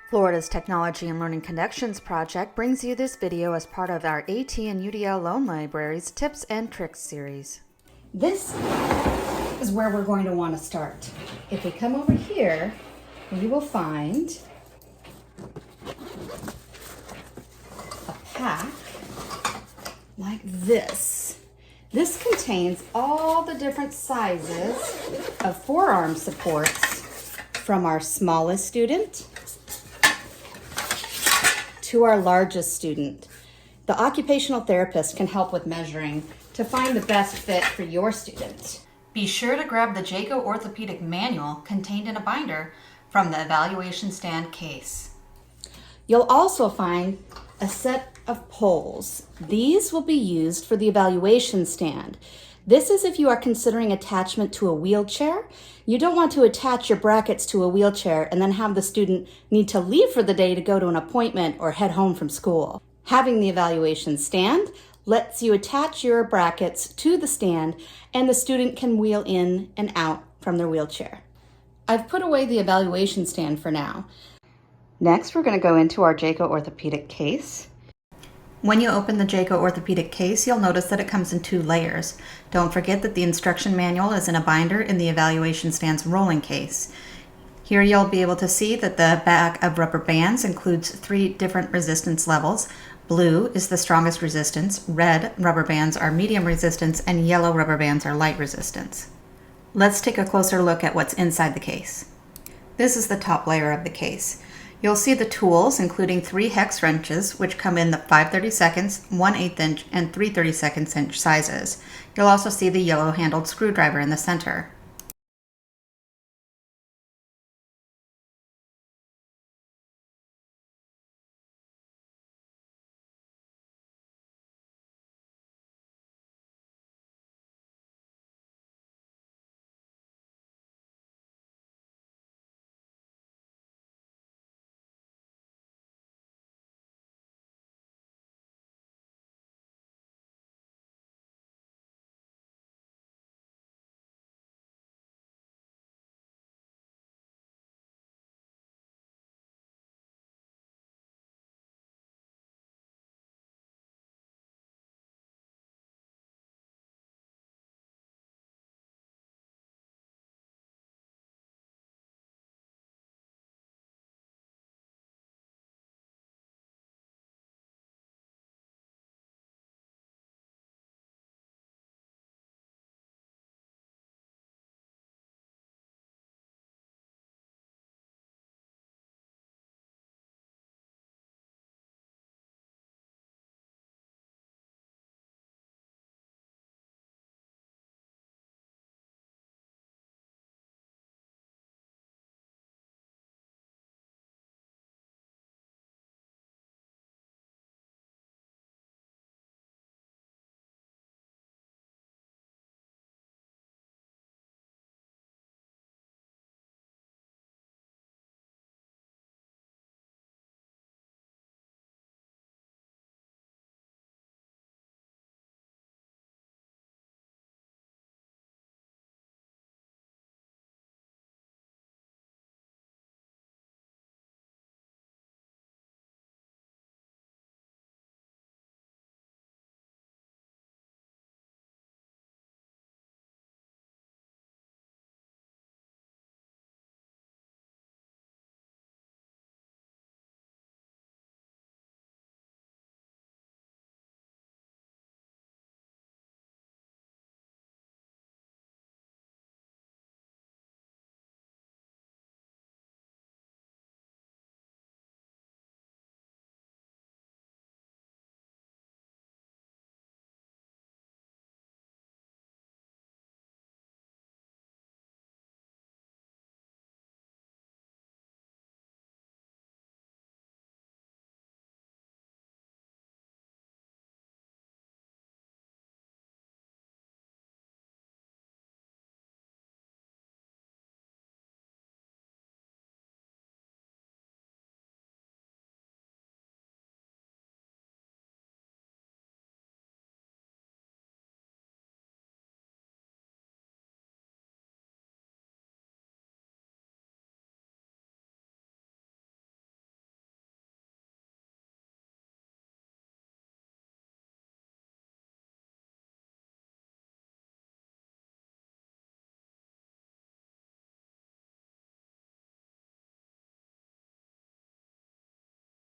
Florida's Technology and Learning Connections project brings you this video as part of our AT and UDL Loan Libraries Tips and Tricks series. This is where we're going to want to start. If we come over here, we will find a pack like this. This contains all the different sizes of forearm supports from our smallest student to our largest student. The occupational therapist can help with measuring to find the best fit for your student. Be sure to grab the Jaeco Orthopedic Manual contained in a binder from the evaluation stand case. You'll also find a set of poles. These will be used for the evaluation stand. This is if you are considering attachment to a wheelchair. You don't want to attach your brackets to a wheelchair and then have the student need to leave for the day to go to an appointment or head home from school. Having the evaluation stand lets you attach your brackets to the stand and the student can wheel in and out from their wheelchair. I've put away the evaluation stand for now. Next, we're going to go into our Jaeco orthopedic case. When you open the Jaeco Orthopedic case, you'll notice that it comes in 2 layers. Don't forget that the instruction manual is in a binder in the evaluation stand's rolling case. Here you'll be able to see that the bag of rubber bands includes 3 different resistance levels. Blue is the strongest resistance, red rubber bands are medium resistance, and yellow rubber bands are light resistance. Let's take a closer look at what's inside the case. This is the top layer of the case. You'll see the tools, including 3 hex wrenches, which come in the 5/32, 1/8 inch, and 3/32 inch sizes. You'll also see the yellow-handled screwdriver in the center.